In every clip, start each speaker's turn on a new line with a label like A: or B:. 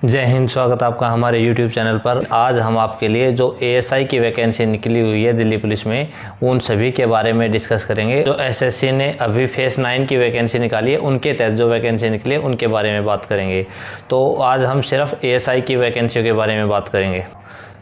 A: जय हिंद। स्वागत आपका हमारे YouTube चैनल पर। आज हम आपके लिए जो ASI की वैकेंसी निकली हुई है दिल्ली पुलिस में, उन सभी के बारे में डिस्कस करेंगे। जो SSC ने अभी फेस 9 की वैकेंसी निकाली है, उनके तहत जो वैकेंसी निकली है उनके बारे में बात करेंगे। तो आज हम सिर्फ ASI की वैकेंसियों के बारे में बात करेंगे।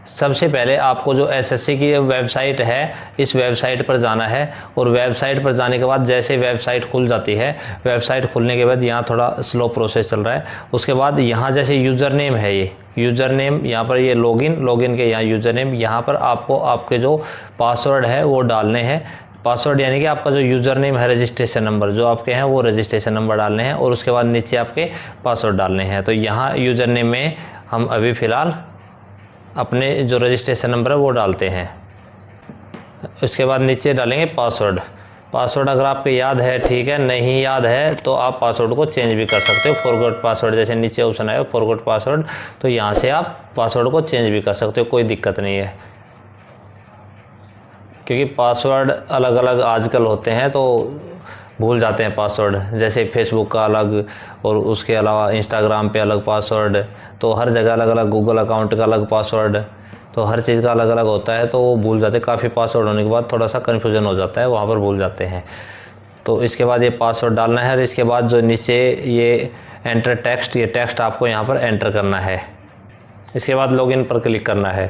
A: सबसे पहले आपको जो SSC की वेबसाइट है, इस वेबसाइट पर जाना है और वेबसाइट पर जाने के बाद जैसे वेबसाइट खुल जाती है, वेबसाइट खुलने के बाद यहाँ थोड़ा स्लो प्रोसेस चल रहा है। उसके बाद यहाँ जैसे यूज़र नेम है, ये यूज़र नेम, यहाँ पर ये लॉगिन के यहाँ यूज़र नेम, यहाँ पर आपको आपके जो पासवर्ड है वो डालने हैं। पासवर्ड यानी कि आपका जो यूज़र नेम है, रजिस्ट्रेशन नंबर जो आपके हैं वो रजिस्ट्रेशन नंबर डालने हैं और उसके बाद नीचे आपके पासवर्ड डालने हैं। तो यहाँ यूज़र नेम में हम अभी फ़िलहाल अपने जो रजिस्ट्रेशन नंबर है वो डालते हैं। उसके बाद नीचे डालेंगे पासवर्ड अगर आपको याद है ठीक है, नहीं याद है तो आप पासवर्ड को चेंज भी कर सकते हो। फॉरगॉट पासवर्ड जैसे नीचे ऑप्शन आया फॉरगॉट पासवर्ड, तो यहाँ से आप पासवर्ड को चेंज भी कर सकते हो, कोई दिक्कत नहीं है। क्योंकि पासवर्ड अलग अलग आजकल होते हैं तो भूल जाते हैं पासवर्ड, जैसे फेसबुक का अलग और उसके अलावा इंस्टाग्राम पे अलग पासवर्ड, तो हर जगह अलग अलग, गूगल अकाउंट का अलग पासवर्ड, तो हर चीज़ का अलग अलग होता है, तो वो भूल जाते हैं। काफ़ी पासवर्ड होने के बाद थोड़ा सा कन्फ्यूज़न हो जाता है, वहाँ पर भूल जाते हैं। तो इसके बाद ये पासवर्ड डालना है और इसके बाद जो नीचे ये एंटर टेक्स्ट, ये टेक्स्ट आपको यहाँ पर एंटर करना है। इसके बाद लॉगिन पर क्लिक करना है।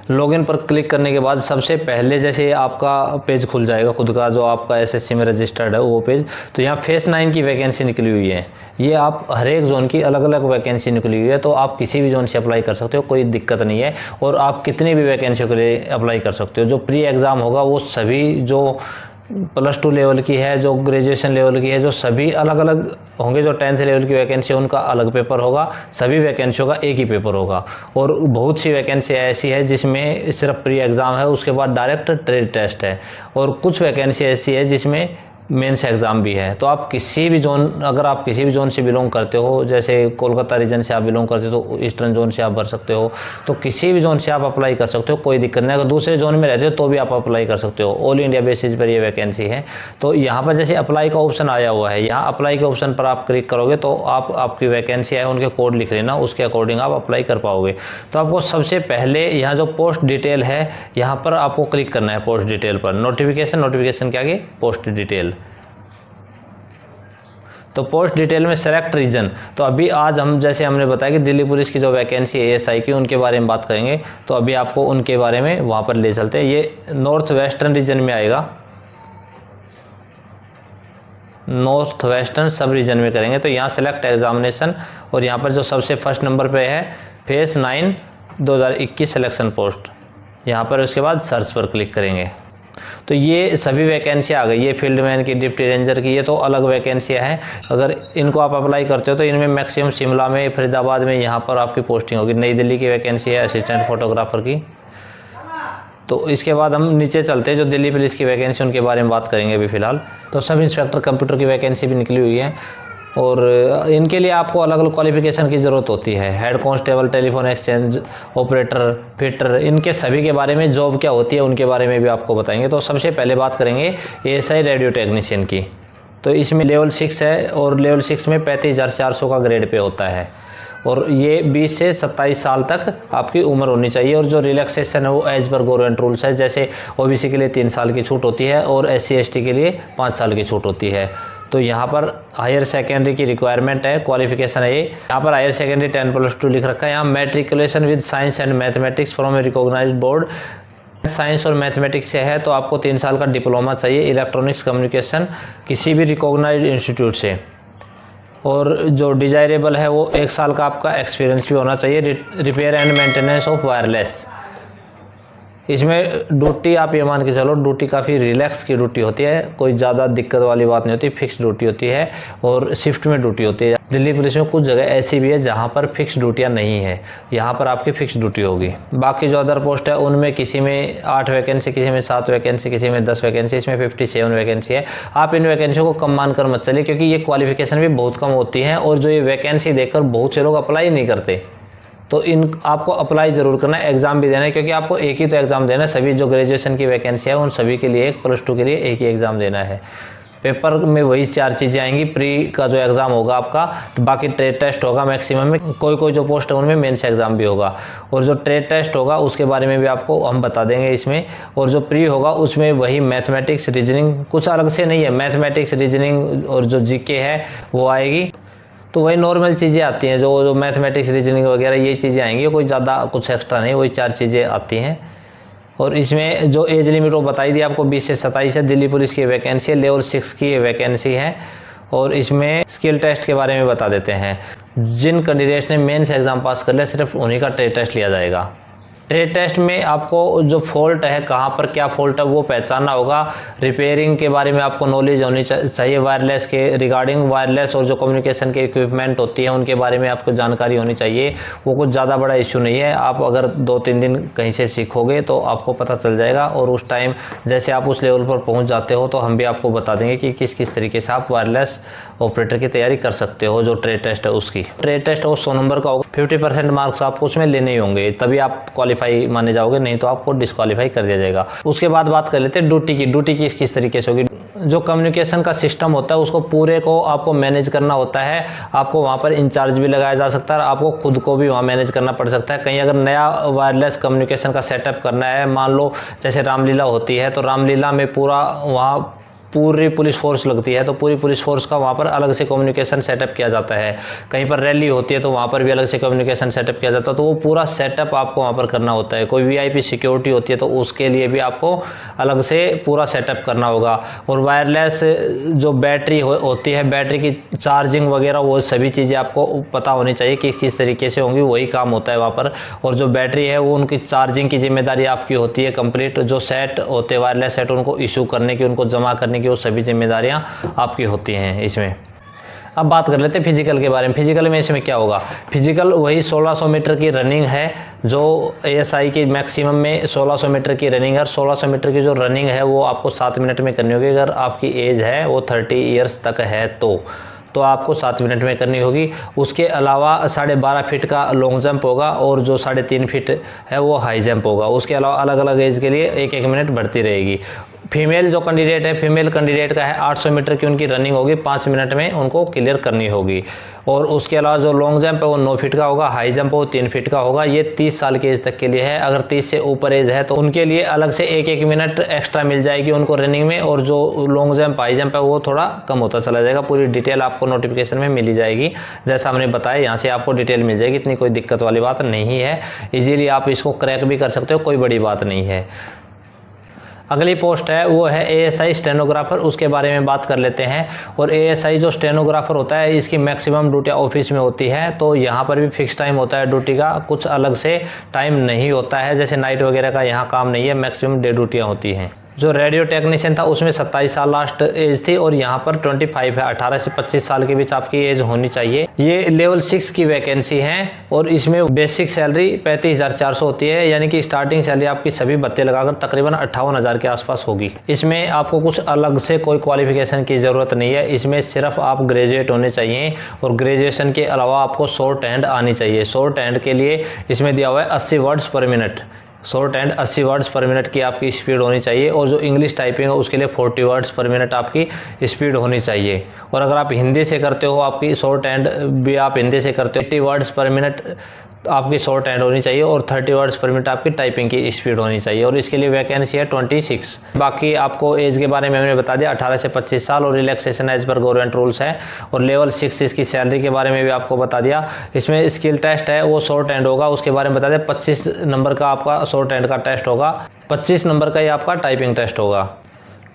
A: लॉगिन पर क्लिक करने के बाद सबसे पहले जैसे आपका पेज खुल जाएगा खुद का, जो आपका SSC में रजिस्टर्ड है वो पेज। तो यहाँ फेस 9 की वैकेंसी निकली हुई है। ये आप हर एक जोन की अलग अलग वैकेंसी निकली हुई है, तो आप किसी भी जोन से अप्लाई कर सकते हो, कोई दिक्कत नहीं है। और आप कितनी भी वैकेंसियों के लिए अप्लाई कर सकते हो। जो प्री एग्ज़ाम होगा वो सभी, जो +2 लेवल की है, जो ग्रेजुएशन लेवल की है, जो सभी अलग अलग होंगे। जो 10th लेवल की वैकेंसी है उनका अलग पेपर होगा, सभी वैकेंसियों का एक ही पेपर होगा। और बहुत सी वैकेंसी ऐसी है जिसमें सिर्फ प्री एग्ज़ाम है, उसके बाद डायरेक्ट ट्रेड टेस्ट है। और कुछ वैकेंसी ऐसी है जिसमें मेंस एग्ज़ाम भी है। तो आप किसी भी जोन, अगर आप किसी भी जोन से बिलोंग करते हो, जैसे कोलकाता रीजन से आप बिलोंग करते हो तो ईस्टर्न जोन से आप भर सकते हो, तो किसी भी जोन से आप अप्लाई कर सकते हो, कोई दिक्कत नहीं। अगर दूसरे जोन में रहते हो तो भी आप अप्लाई कर सकते हो। ऑल इंडिया बेसिस पर ये वैकेंसी है। तो यहाँ पर जैसे अप्लाई का ऑप्शन आया हुआ है, यहाँ अप्लाई के ऑप्शन पर आप क्लिक करोगे तो आपकी वैकेंसी है उनके कोड लिख लेना, उसके अकॉर्डिंग आप अप्लाई कर पाओगे। तो आपको सबसे पहले यहाँ जो पोस्ट डिटेल है, यहाँ पर आपको क्लिक करना है। पोस्ट डिटेल पर नोटिफिकेशन के आगे पोस्ट डिटेल, तो पोस्ट डिटेल में सेलेक्ट रीजन। तो अभी आज हम, जैसे हमने बताया कि दिल्ली पुलिस की जो वैकेंसी है ASI की, उनके बारे में बात करेंगे। तो अभी आपको उनके बारे में वहाँ पर ले चलते हैं। ये नॉर्थ वेस्टर्न रीजन में आएगा, नॉर्थ वेस्टर्न सब रीजन में करेंगे। तो यहाँ सेलेक्ट एग्जामिनेशन और यहाँ पर जो सबसे फर्स्ट नंबर पे है फेस 9 2021 सिलेक्शन पोस्ट, यहाँ पर उसके बाद सर्च पर क्लिक करेंगे। तो ये सभी वैकेंसी आ गई। ये फील्डमैन की, डिप्टी रेंजर की, ये तो अलग वैकेंसियाँ हैं। अगर इनको आप अप्लाई करते हो तो इनमें मैक्सिमम शिमला में, फरीदाबाद में यहाँ पर आपकी पोस्टिंग होगी। नई दिल्ली की वैकेंसी है असिस्टेंट फोटोग्राफर की। तो इसके बाद हम नीचे चलते हैं, जो दिल्ली पुलिस की वैकेंसी उनके बारे में बात करेंगे अभी फ़िलहाल। तो सब इंस्पेक्टर कंप्यूटर की वैकेंसी भी निकली हुई है और इनके लिए आपको अलग अलग क्वालिफिकेशन की ज़रूरत होती है। Head constable, telephone exchange operator, fitter, इनके सभी के बारे में, जॉब क्या होती है उनके बारे में भी आपको बताएंगे। तो सबसे पहले बात करेंगे ASI रेडियो टेक्नीशियन की। तो इसमें लेवल 6 है और लेवल 6 में 35,400 का ग्रेड पे होता है और ये 20 से 27 साल तक आपकी उम्र होनी चाहिए। और जो रिलैक्सेशन है वो एज पर गवर्नमेंट रूल्स है। जैसे OBC के लिए 3 साल की छूट होती है और SC ST के लिए 5 साल की छूट होती है। तो यहाँ पर हायर सेकेंडरी की रिक्वायरमेंट है, क्वालिफिकेशन है ये। यहाँ पर हायर सेकेंडरी 10+2 लिख रखा है। यहाँ matriculation with science and mathematics from a recognized board. Science और मैथमेटिक्स से है तो आपको 3 साल का डिप्लोमा चाहिए, इलेक्ट्रॉनिक्स कम्युनिकेशन किसी भी रिकॉग्नाइज्ड इंस्टीट्यूट से। और जो डिजायरेबल है वो 1 साल का आपका एक्सपीरियंस भी होना चाहिए। Repair and maintenance of wireless, इसमें ड्यूटी आप ये मान के चलो, ड्यूटी काफ़ी रिलैक्स की ड्यूटी होती है, कोई ज़्यादा दिक्कत वाली बात नहीं होती, फिक्स ड्यूटी होती है और शिफ्ट में ड्यूटी होती है। दिल्ली पुलिस में कुछ जगह ऐसी भी है जहाँ पर फिक्स ड्यूटियाँ नहीं है, यहाँ पर आपकी फिक्स ड्यूटी होगी। बाकी जो अदर पोस्ट है उनमें किसी में 8 वैकेंसी, किसी में 7 वैकेंसी, किसी में 10 वैकेंसी, इसमें 57 वैकेंसी है। आप इन वैकेंसियों को कम मानकर मत चलिए, क्योंकि ये क्वालिफिकेशन भी बहुत कम होती हैं और जो ये वैकेंसी देखकर बहुत से लोग अप्लाई नहीं करते। तो इन आपको अप्लाई ज़रूर करना है, एग्ज़ाम भी देना है, क्योंकि आपको एक ही तो एग्ज़ाम देना है। सभी जो ग्रेजुएशन की वैकेंसी है उन सभी के लिए, एक +2 के लिए एक ही एग्ज़ाम देना है। पेपर में वही 4 चीज़ें आएंगी। प्री का जो एग्ज़ाम होगा आपका, तो बाकी ट्रेड टेस्ट होगा मैक्सिमम में, कोई जो पोस्ट है उनमें मेंस एग्ज़ाम भी होगा। और जो ट्रेड टेस्ट होगा उसके बारे में भी आपको हम बता देंगे इसमें। और जो प्री होगा उसमें वही मैथमेटिक्स रीजनिंग, कुछ अलग से नहीं है, मैथमेटिक्स रीजनिंग और जो जीके है वो आएगी। तो वही नॉर्मल चीज़ें आती हैं, जो मैथमेटिक्स रीजनिंग वगैरह ये चीज़ें आएंगी, कोई ज़्यादा कुछ एक्स्ट्रा नहीं, वही 4 चीज़ें आती हैं। और इसमें जो एज लिमिट वो बताई दी आपको 20 से 27 है। दिल्ली पुलिस की वैकेंसी है, लेवल 6 की वैकेंसी है। और इसमें स्किल टेस्ट के बारे में बता देते हैं। जिन कैंडिडेट्स ने मेंस एग्ज़ाम पास कर लिया सिर्फ उन्हीं का ट्रेड टेस्ट लिया जाएगा। ट्रेड टेस्ट में आपको जो फॉल्ट है, कहाँ पर क्या फॉल्ट है वो पहचानना होगा। रिपेयरिंग के बारे में आपको नॉलेज होनी चाहिए, वायरलेस के रिगार्डिंग वायरलेस और जो कम्युनिकेशन के इक्विपमेंट होती है उनके बारे में आपको जानकारी होनी चाहिए। वो कुछ ज़्यादा बड़ा इशू नहीं है, आप अगर 2-3 दिन कहीं से सीखोगे तो आपको पता चल जाएगा। और उस टाइम जैसे आप उस लेवल पर पहुँच जाते हो तो हम भी आपको बता देंगे कि किस किस तरीके से आप वायरलेस ऑपरेटर की तैयारी कर सकते हो। जो ट्रेड टेस्ट है उसकी ट्रेड टेस्ट वो 100 नंबर का होगा, 50% मार्क्स आपको उसमें लेने ही होंगे, तभी आप क्वालिफाई माने जाओगे, नहीं तो आपको डिस्क्वालीफाई कर दिया जाएगा। उसके बाद बात कर लेते हैं ड्यूटी की। ड्यूटी की किस तरीके से होगी। जो कम्युनिकेशन का सिस्टम होता है उसको पूरे को आपको मैनेज करना होता है। आपको वहाँ पर इंचार्ज भी लगाया जा सकता है, आपको खुद को भी वहाँ मैनेज करना पड़ सकता है। कहीं अगर नया वायरलेस कम्युनिकेशन का सेटअप करना है, मान लो जैसे रामलीला होती है, तो रामलीला में पूरा वहाँ पूरी पुलिस फोर्स लगती है, तो पूरी पुलिस फोर्स का वहाँ पर अलग से कम्युनिकेशन सेटअप किया जाता है। कहीं पर रैली होती है तो वहाँ पर भी अलग से कम्युनिकेशन सेटअप किया जाता है। तो वो पूरा सेटअप आपको वहाँ पर करना होता है। कोई वीआईपी सिक्योरिटी होती है तो उसके लिए भी आपको अलग से पूरा सेटअप करना होगा। और वायरलेस जो बैटरी होती है, बैटरी की चार्जिंग वगैरह, वो सभी चीज़ें आपको पता होनी चाहिए कि किस तरीके से होंगी, वही काम होता है वहाँ पर। और जो बैटरी है वो उनकी चार्जिंग की जिम्मेदारी आपकी होती है कंप्लीट। जो सेट होते हैं वायरलेस सेट, उनको इशू करने की, उनको जमा करने की, वो सभी जिम्मेदारियां आपकी होती हैं इसमें। अब बात कर लेते हैं फिजिकल के बारे में। फिजिकल में इसमें क्या होगा। फिजिकल वही 1600 मीटर की रनिंग है, जो एएसआई की मैक्सिमम में 1600 मीटर की रनिंग है। 1600 मीटर की जो रनिंग है वो आपको 7 मिनट में करनी होगी। अगर आपकी एज है वो 30 ईयर्स तक है तो आपको 7 मिनट में करनी होगी। उसके अलावा 12.5 फीट का लॉन्ग जंप होगा और जो 3.5 फीट है वो हाई जंप होगा। उसके अलावा अलग अलग एज के लिए 1-1 मिनट बढ़ती रहेगी। फीमेल जो कैंडिडेट है, फीमेल कैंडिडेट का है 800 मीटर की उनकी रनिंग होगी, 5 मिनट में उनको क्लियर करनी होगी। और उसके अलावा जो लॉन्ग जंप है वो 9 फीट का होगा, हाई जंप वो 3 फीट का होगा। ये 30 साल की एज तक के लिए है। अगर 30 से ऊपर एज है तो उनके लिए अलग से 1-1 मिनट एक्स्ट्रा मिल जाएगी उनको रनिंग में। और जो लॉन्ग जंप हाई जंप है वो थोड़ा कम होता चला जाएगा। पूरी डिटेल आपको नोटिफिकेशन में मिली जाएगी, जैसा हमने बताया यहाँ से आपको डिटेल मिल जाएगी। इतनी कोई दिक्कत वाली बात नहीं है, इजीली आप इसको क्रैक भी कर सकते हो, कोई बड़ी बात नहीं है। अगली पोस्ट है वो है एएसआई स्टेनोग्राफर, उसके बारे में बात कर लेते हैं। और एएसआई जो स्टेनोग्राफर होता है इसकी मैक्सिमम ड्यूटी ऑफिस में होती है, तो यहाँ पर भी फिक्स टाइम होता है ड्यूटी का, कुछ अलग से टाइम नहीं होता है। जैसे नाइट वगैरह का यहाँ काम नहीं है, मैक्सिमम डे ड्यूटियाँ होती हैं। जो रेडियो टेक्नीशियन था उसमें 27 साल लास्ट एज थी और यहाँ पर 25 है। 18 से 25 साल के बीच आपकी एज होनी चाहिए। ये लेवल 6 की वैकेंसी है और इसमें बेसिक सैलरी 35,400 होती है, यानी कि स्टार्टिंग सैलरी आपकी सभी भत्ते लगाकर तकरीबन 58,000 के आसपास होगी। इसमें आपको कुछ अलग से कोई क्वालिफिकेशन की ज़रूरत नहीं है, इसमें सिर्फ आप ग्रेजुएट होने चाहिए और ग्रेजुएशन के अलावा आपको शॉर्ट हैंड आनी चाहिए। शॉर्ट हैंड के लिए इसमें दिया हुआ है 80 वर्ड्स पर मिनट। शॉर्ट हैंड 80 वर्ड्स पर मिनट की आपकी स्पीड होनी चाहिए। और जो इंग्लिश टाइपिंग है उसके लिए 40 वर्ड्स पर मिनट आपकी स्पीड होनी चाहिए। और अगर आप हिंदी से करते हो, आपकी शॉर्ट हैंड भी आप हिंदी से करते हो, 80 वर्ड्स पर मिनट आपकी शॉर्ट हैंड होनी चाहिए और 30 वर्ड्स पर मिनट आपकी टाइपिंग की स्पीड होनी चाहिए। और इसके लिए वैकेंसी है 26। बाकी आपको एज के बारे में हमने बता दिया, 18 से 25 साल और रिलैक्सेशन एज पर गवर्नमेंट रूल्स है। और लेवल 6 इसकी सैलरी के बारे में भी आपको बता दिया। इसमें स्किल टेस्ट है वो शॉर्ट हैंड होगा, उसके बारे में बता दिया। 25 नंबर का आपका शॉर्ट हैंड का टेस्ट होगा, 25 नंबर का ही आपका टाइपिंग टेस्ट होगा।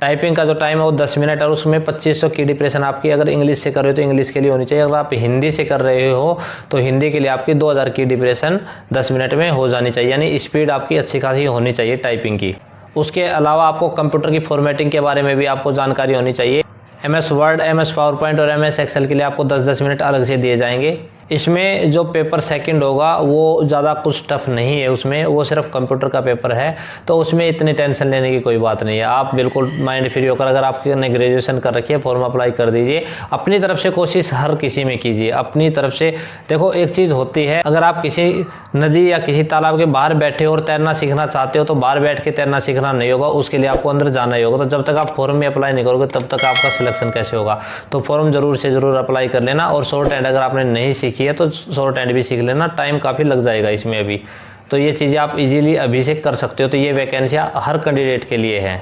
A: टाइपिंग का जो टाइम है वो 10 मिनट और उसमें 2500 की डिप्रेशन आपकी अगर इंग्लिश से कर रहे हो तो इंग्लिश के लिए होनी चाहिए। अगर आप हिंदी से कर रहे हो तो हिंदी के लिए आपकी 2000 की डिप्रेशन 10 मिनट में हो जानी चाहिए, यानी स्पीड आपकी अच्छी खासी होनी चाहिए टाइपिंग की। उसके अलावा आपको कंप्यूटर की फॉर्मेटिंग के बारे में भी आपको जानकारी होनी चाहिए। MS word, MS power point और MS एक्सेल के लिए आपको 10-10 मिनट अलग से दिए जाएंगे। इसमें जो पेपर सेकंड होगा वो ज़्यादा कुछ टफ नहीं है, उसमें वो सिर्फ कंप्यूटर का पेपर है, तो उसमें इतनी टेंशन लेने की कोई बात नहीं है। आप बिल्कुल माइंड फ्री होकर, अगर आपने ग्रेजुएशन कर रखी है, फॉर्म अप्लाई कर दीजिए। अपनी तरफ से कोशिश हर किसी में कीजिए, अपनी तरफ से। देखो एक चीज़ होती है, अगर आप किसी नदी या किसी तालाब के बाहर बैठे हो और तैरना सीखना चाहते हो तो बाहर बैठ के तैरना सीखना नहीं होगा, उसके लिए आपको अंदर जाना ही होगा। तो जब तक आप फॉर्म में अप्लाई नहीं करोगे तब तक आपका सिलेक्शन कैसे होगा। तो फॉर्म जरूर से ज़रूर अप्लाई कर लेना। और शॉर्ट हैंड अगर आपने नहीं सीखी है तो शॉर्ट हैंड भी सीख लेना, टाइम काफ़ी लग जाएगा इसमें अभी। तो ये चीज़ें आप इजीली अभी से कर सकते हो। तो ये वैकेंसियाँ हर कैंडिडेट के लिए हैं।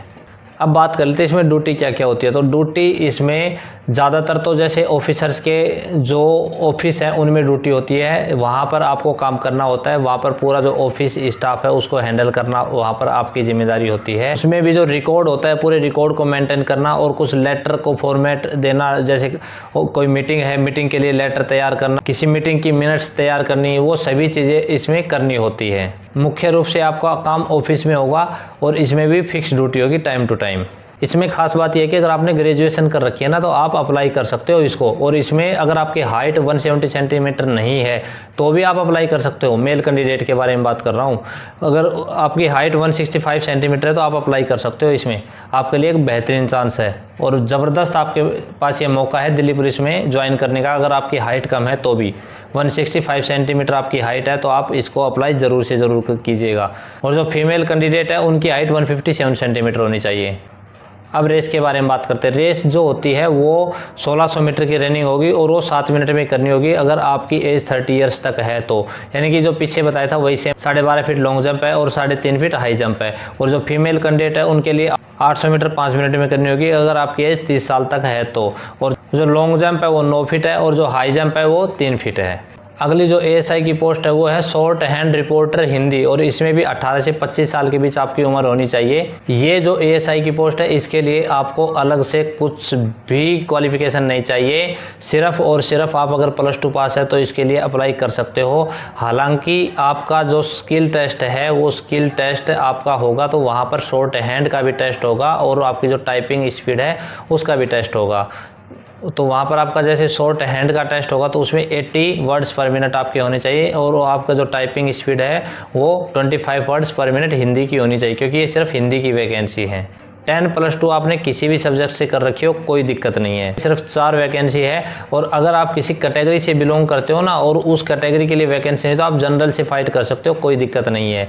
A: अब बात कर लेते हैं इसमें ड्यूटी क्या क्या होती है। तो ड्यूटी इसमें ज़्यादातर तो जैसे ऑफिसर्स के जो ऑफिस है उनमें ड्यूटी होती है, वहाँ पर आपको काम करना होता है। वहाँ पर पूरा जो ऑफिस स्टाफ है उसको हैंडल करना वहाँ पर आपकी जिम्मेदारी होती है। उसमें भी जो रिकॉर्ड होता है पूरे रिकॉर्ड को मेंटेन करना और कुछ लेटर को फॉर्मेट देना, जैसे कोई मीटिंग है, मीटिंग के लिए लेटर तैयार करना, किसी मीटिंग की मिनट्स तैयार करनी, वो सभी चीज़ें इसमें करनी होती है। मुख्य रूप से आपका काम ऑफिस में होगा और इसमें भी फिक्स ड्यूटी होगी टाइम टू टाइम। इसमें खास बात यह है कि अगर आपने ग्रेजुएशन कर रखी है ना तो आप अप्लाई कर सकते हो इसको। और इसमें अगर आपकी हाइट 170 सेंटीमीटर नहीं है तो भी आप अप्लाई कर सकते हो। मेल कैंडिडेट के बारे में बात कर रहा हूँ। अगर आपकी हाइट 165 सेंटीमीटर है तो आप अप्लाई कर सकते हो। इसमें आपके लिए एक बेहतरीन चांस है और ज़बरदस्त आपके पास ये मौका है दिल्ली पुलिस में ज्वाइन करने का। अगर आपकी हाइट कम है तो भी 165 सेंटीमीटर आपकी हाइट है तो आप इसको अप्लाई ज़रूर से ज़रूर कीजिएगा। और जो फीमेल कैंडिडेट है उनकी हाइट 157 सेंटीमीटर होनी चाहिए। अब रेस के बारे में बात करते हैं। रेस जो होती है वो 1600 मीटर की रनिंग होगी और वो 7 मिनट में करनी होगी अगर आपकी एज 30 ईयर्स तक है तो। यानी कि जो पीछे बताया था वही सेम 12.5 फीट लॉन्ग जंप है और 3.5 फीट हाई जंप है। और जो फीमेल कैंडिडेट है उनके लिए 800 मीटर 5 मिनट में करनी होगी अगर आपकी एज 30 साल तक है तो। और जो लॉन्ग जंप है वो 9 फीट है और जो हाई जंप है वो 3 फीट है। अगली जो एएसआई की पोस्ट है वो है शॉर्ट हैंड रिपोर्टर हिंदी और इसमें भी 18 से 25 साल के बीच आपकी उम्र होनी चाहिए। ये जो एएसआई की पोस्ट है इसके लिए आपको अलग से कुछ भी क्वालिफिकेशन नहीं चाहिए। सिर्फ और सिर्फ आप अगर +2 पास है तो इसके लिए अप्लाई कर सकते हो। हालांकि आपका जो स्किल टेस्ट है वो स्किल टेस्ट आपका होगा तो वहाँ पर शॉर्ट हैंड का भी टेस्ट होगा और आपकी जो टाइपिंग स्पीड है उसका भी टेस्ट होगा। तो वहाँ पर आपका जैसे शॉर्ट हैंड का टेस्ट होगा तो उसमें 80 वर्ड्स पर मिनट आपके होने चाहिए और आपका जो टाइपिंग स्पीड है वो 25 वर्ड्स पर मिनट हिंदी की होनी चाहिए, क्योंकि ये सिर्फ हिंदी की वैकेंसी है। 10+2 आपने किसी भी सब्जेक्ट से कर रखी हो कोई दिक्कत नहीं है। सिर्फ 4 वैकेंसी है और अगर आप किसी कैटेगरी से बिलोंग करते हो ना और उस कैटेगरी के लिए वैकेंसी है तो आप जनरल से फाइट कर सकते हो, कोई दिक्कत नहीं है।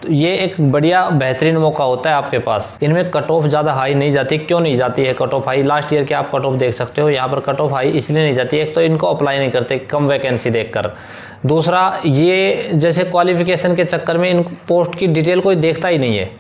A: तो ये एक बढ़िया बेहतरीन मौका होता है आपके पास। इनमें कट ऑफ ज़्यादा हाई नहीं जाती। क्यों नहीं जाती है cut off high? Last year के आप कट ऑफ देख सकते हो। यहाँ पर कट ऑफ हाई इसलिए नहीं जाती है, एक तो इनको अप्लाई नहीं करते कम वैकेंसी देखकर। दूसरा, ये जैसे क्वालिफिकेशन के चक्कर में इन पोस्ट की डिटेल कोई देखता ही नहीं है।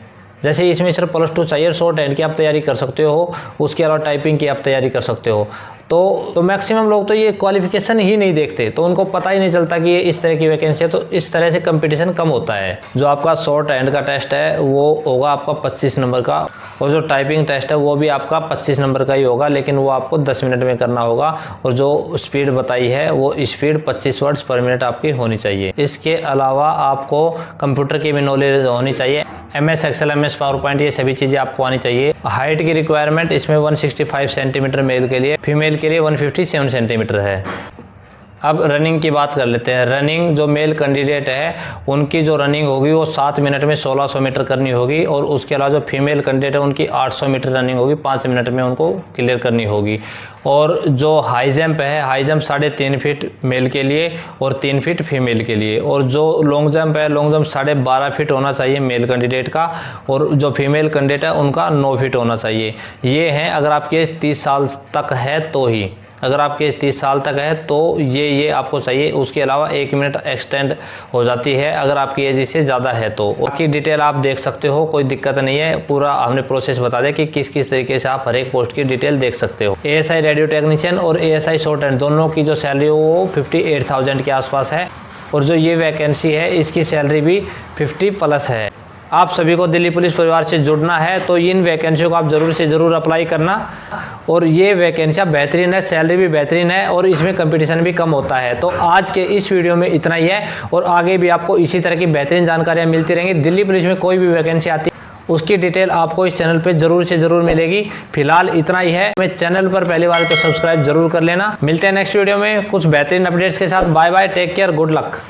A: जैसे इसमें सिर्फ +2 चाहिए, शॉर्ट हैंड की आप तैयारी कर सकते हो, उसके अलावा टाइपिंग की आप तैयारी कर सकते हो। तो मैक्सिमम लोग तो ये क्वालिफिकेशन ही नहीं देखते, तो उनको पता ही नहीं चलता कि ये इस तरह की वैकेंसी है। तो इस तरह से कंपटीशन कम होता है। जो आपका शॉर्ट हैंड का टेस्ट है वो होगा आपका 25 नंबर का और जो टाइपिंग टेस्ट है वो भी आपका 25 नंबर का ही होगा, लेकिन वो आपको 10 मिनट में करना होगा। और जो स्पीड बताई है वो स्पीड 25 वर्ड्स पर मिनट आपकी होनी चाहिए। इसके अलावा आपको कंप्यूटर की भी नॉलेज होनी चाहिए। MS Excel, MS PowerPoint ये सभी चीज़ें आपको आनी चाहिए। हाइट की रिक्वायरमेंट इसमें 165 सेंटीमीटर मेल के लिए, फीमेल के लिए 157 सेंटीमीटर है। अब रनिंग की बात कर लेते हैं। रनिंग जो मेल कैंडिडेट है उनकी जो रनिंग होगी वो 7 मिनट में 1600 मीटर करनी होगी और उसके अलावा जो फीमेल कैंडिडेट है उनकी 800 मीटर रनिंग होगी, 5 मिनट में उनको क्लियर करनी होगी। और जो हाई जंप है, हाई जंप 3.5 फीट मेल के लिए और 3 फीट फीमेल के लिए। और जो लॉन्ग जंप है, लॉन्ग जंप 12.5 फीट होना चाहिए मेल कैंडिडेट का और जो फीमेल कैंडिडेट है उनका 9 फीट होना चाहिए। ये हैं अगर आपकी एज 30 साल तक है तो ही। अगर आपके 30 साल तक है तो ये आपको चाहिए। उसके अलावा 1 मिनट एक्सटेंड हो जाती है अगर आपकी एज इससे ज़्यादा है तो। बाकी डिटेल आप देख सकते हो, कोई दिक्कत नहीं है। पूरा हमने प्रोसेस बता दिया कि किस किस तरीके से आप हर एक पोस्ट की डिटेल देख सकते हो। ASI रेडियो टेक्नीशियन और ASI शॉर्ट हैंड दोनों की जो सैलरी हो वो 58,000 के आसपास है और जो ये वैकेंसी है इसकी सैलरी भी 50+ है। आप सभी को दिल्ली पुलिस परिवार से जुड़ना है तो इन वैकेंसियों को आप ज़रूर से ज़रूर अप्लाई करना। और ये वैकेंसियाँ बेहतरीन है, सैलरी भी बेहतरीन है और इसमें कंपटीशन भी कम होता है। तो आज के इस वीडियो में इतना ही है और आगे भी आपको इसी तरह की बेहतरीन जानकारियाँ मिलती रहेंगी। दिल्ली पुलिस में कोई भी वैकेंसी आती उसकी डिटेल आपको इस चैनल पे जरूर से जरूर मिलेगी। फिलहाल इतना ही है। मैं चैनल पर पहली बार तो सब्सक्राइब जरूर कर लेना। मिलते हैं नेक्स्ट वीडियो में कुछ बेहतरीन अपडेट्स के साथ। Bye bye, take care, good luck.